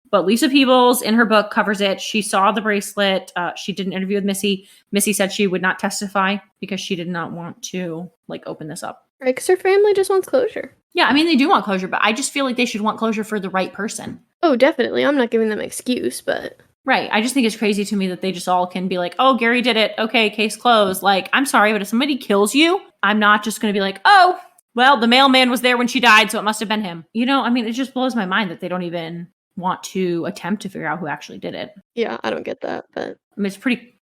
But Lisa Peebles in her book covers it. She saw the bracelet. She did an interview with Missy. Missy said she would not testify because she did not want to like open this up. Right, because her family just wants closure. Yeah, I mean, they do want closure, but I just feel like they should want closure for the right person. Oh, definitely. I'm not giving them an excuse, but... Right. I just think it's crazy to me that they just all can be like, oh, Gary did it. Okay, case closed. Like, I'm sorry, but if somebody kills you, I'm not just going to be like, oh, well, the mailman was there when she died, so it must have been him. You know, I mean, it just blows my mind that they don't even want to attempt to figure out who actually did it. Yeah, I don't get that, but I mean,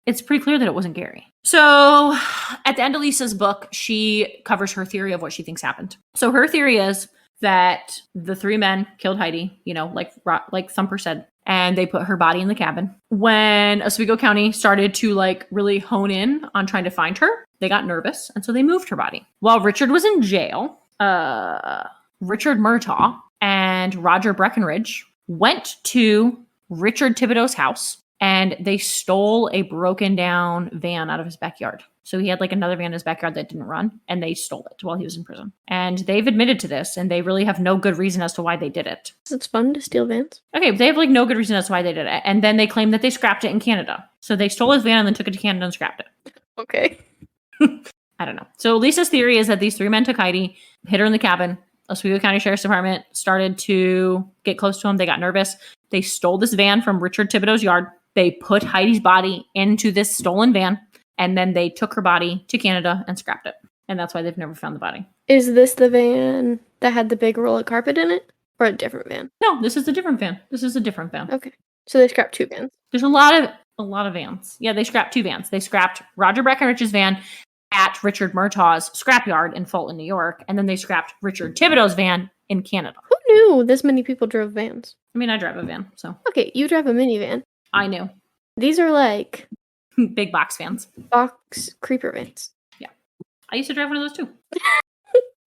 it's pretty clear that it wasn't Gary. So at the end of Lisa's book, she covers her theory of what she thinks happened. So her theory is that the 3 men killed Heidi, like Thumper said, and they put her body in the cabin. When Oswego County started to like really hone in on trying to find her, they got nervous, and so they moved her body. While Richard was in jail, Richard Murtaugh and Roger Breckenridge went to Richard Thibodeau's house, and they stole a broken down van out of his backyard. So he had like another van in his backyard that didn't run, and they stole it while he was in prison. And they've admitted to this, and they really have no good reason as to why they did it. it's fun to steal vans. Okay, they have like no good reason as to why they did it. And then they claim that they scrapped it in Canada. So they stole his van and then took it to Canada and scrapped it. Okay. I don't know. So Lisa's theory is that these 3 men took Heidi, hid her in the cabin. Oswego County Sheriff's Department started to get close to him. They got nervous. They stole this van from Richard Thibodeau's yard. They put Heidi's body into this stolen van, and then they took her body to Canada and scrapped it. And that's why they've never found the body. Is this the van that had the big roll of carpet in it? Or a different van? No, this is a different van. This is a different van. Okay. So they scrapped 2 vans. There's a lot of vans. Yeah, they scrapped 2 vans. They scrapped Roger Breckenridge's van at Richard Murtaugh's scrapyard in Fulton, New York, and then they scrapped Richard Thibodeau's van in Canada. Who knew this many people drove vans? I mean, I drive a van, so Okay, you drive a minivan. I knew. These are like Big box vans. box creeper vans. Yeah. I used to drive one of those too.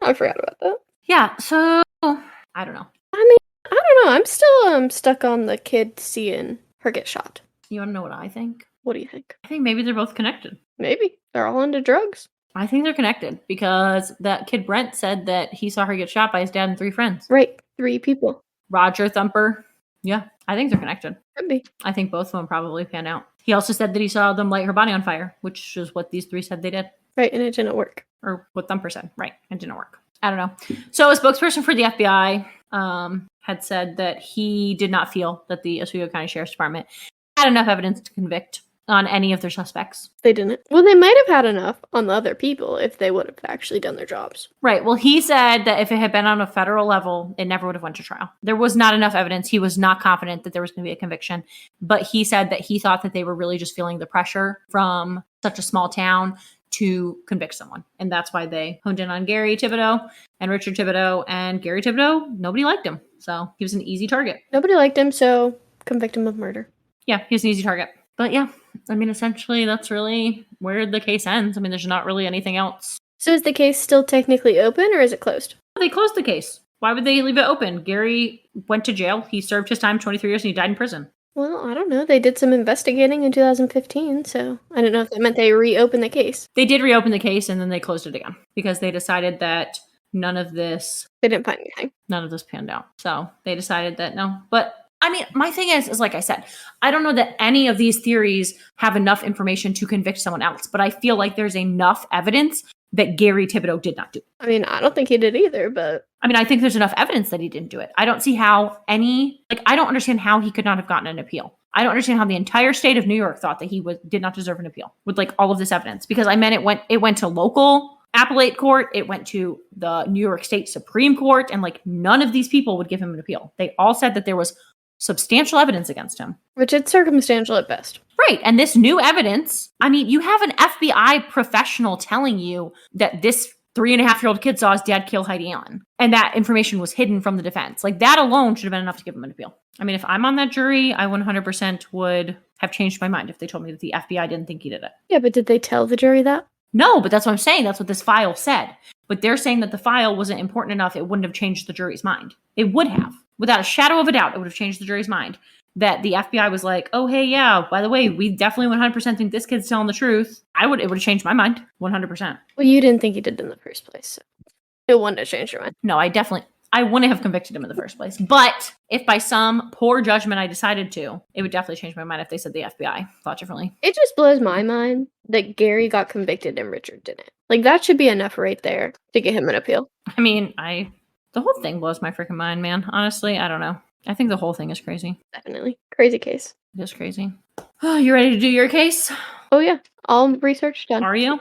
I forgot about that. Yeah, so I don't know. I mean, I don't know. I'm still stuck on the kid seeing her get shot. You want to know what I think? What do you think? I think maybe they're both connected. Maybe. They're all into drugs. I think they're connected because that kid Brent said that he saw her get shot by his dad and 3 friends. Right. 3 people. Roger, Thumper. Yeah, I think they're connected. Could be. I think both of them probably pan out. He also said that he saw them light her body on fire, which is what these 3 said they did. Right, and it didn't work. Or what Thumper said. Right, it didn't work. I don't know. So a spokesperson for the FBI had said that he did not feel that the Oswego County Sheriff's Department had enough evidence to convict on any of their suspects. They didn't. Well, they might have had enough on the other people if they would have actually done their jobs. Right. Well, he said that if it had been on a federal level, it never would have went to trial. There was not enough evidence. He was not confident that there was going to be a conviction. But he said that he thought that they were really just feeling the pressure from such a small town to convict someone. And that's why they honed in on Gary Thibodeau and Richard Thibodeau. And Gary Thibodeau, nobody liked him. So he was an easy target. Nobody liked him, so convict him of murder. Yeah, he was an easy target. But yeah, I mean, essentially, that's really where the case ends. I mean, there's not really anything else. So is the case still technically open, or is it closed? They closed the case. Why would they leave it open? Gary went to jail. He served his time, 23 years, and he died in prison. Well, I don't know. They did some investigating in 2015, so I don't know if that meant they reopened the case. They did reopen the case, and then they closed it again because they decided that none of this They didn't find anything. panned out. So they decided that no. But I mean, my thing is like I said, I don't know that any of these theories have enough information to convict someone else, but I feel like there's enough evidence that Gary Thibodeau did not do it. I mean, I don't think he did either, but I mean, I think there's enough evidence that he didn't do it. I don't see how I don't understand how he could not have gotten an appeal. I don't understand how the entire state of New York thought that he did not deserve an appeal with like all of this evidence, because I meant it went to local appellate court, it went to the New York State Supreme Court, and like none of these people would give him an appeal. They all said that there was substantial evidence against him. which it's circumstantial at best. Right. And this new evidence, I mean, you have an FBI professional telling you that this 3.5-year-old kid saw his dad kill Heidi Allen, and that information was hidden from the defense. Like that alone should have been enough to give him an appeal. I mean, if I'm on that jury, I 100% would have changed my mind if they told me that the FBI didn't think he did it. Yeah, but did they tell the jury that? No, but that's what I'm saying. That's what this file said. But they're saying that the file wasn't important enough. It wouldn't have changed the jury's mind. It would have. Without a shadow of a doubt, it would have changed the jury's mind. That the FBI was like, oh, hey, yeah, by the way, we definitely 100% think this kid's telling the truth. It would have changed my mind, 100%. Well, you didn't think he did it in the first place, so it wouldn't have changed your mind. No, I wouldn't have convicted him in the first place. But if by some poor judgment I decided to, it would definitely change my mind if they said the FBI thought differently. It just blows my mind that Gary got convicted and Richard didn't. Like, that should be enough right there to get him an appeal. I mean, the whole thing blows my freaking mind, man. Honestly, I don't know. I think the whole thing is crazy. Definitely. Crazy case. It is crazy. Oh, you ready to do your case? Oh, yeah. All research done. Are you?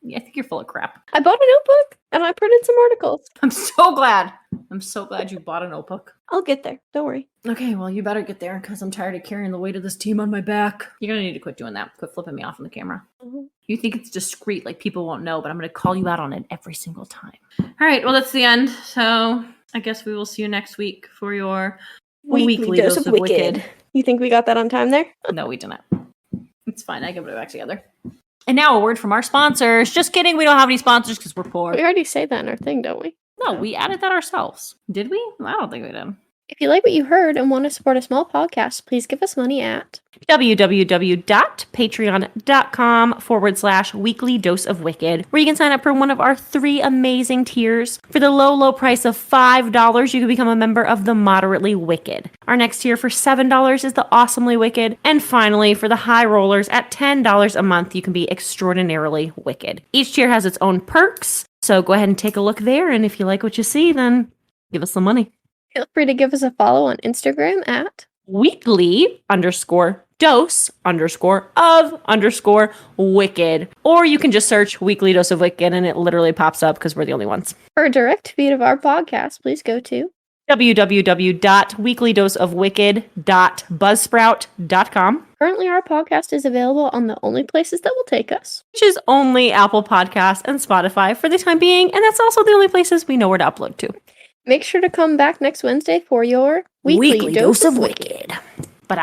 Yeah, I think you're full of crap. I bought a notebook and I printed some articles. I'm so glad. I'm so glad you bought a notebook. I'll get there. Don't worry. Okay, well, you better get there because I'm tired of carrying the weight of this team on my back. You're going to need to quit doing that. Quit flipping me off on the camera. Mhm. You think it's discreet, like people won't know, but I'm going to call you out on it every single time. All right, well, that's the end. So I guess we will see you next week for your weekly dose of wicked. You think we got that on time there? No, we didn't. It's fine. I can put it back together. And now a word from our sponsors. Just kidding. We don't have any sponsors because we're poor. We already say that in our thing, don't we? No, we added that ourselves. Did we? I don't think we did. If you like what you heard and want to support a small podcast, please give us money at www.patreon.com/weekly dose of wicked, where you can sign up for one of our 3 amazing tiers. For the low price of $5, you can become a member of the moderately wicked. Our next tier for $7 is the awesomely wicked. And finally, for the high rollers at $10 a month, you can be extraordinarily wicked. Each tier has its own perks, so go ahead and take a look there. And if you like what you see, then give us some money. Feel free to give us a follow on Instagram at weekly_dose_of_wicked. Or you can just search weekly dose of wicked and it literally pops up because we're the only ones. For a direct feed of our podcast, please go to www.weeklydoseofwicked.buzzsprout.com. Currently, our podcast is available on the only places that will take us, which is only Apple Podcasts and Spotify for the time being, and that's also the only places we know where to upload to. Make sure to come back next Wednesday for your weekly dose of wicked. But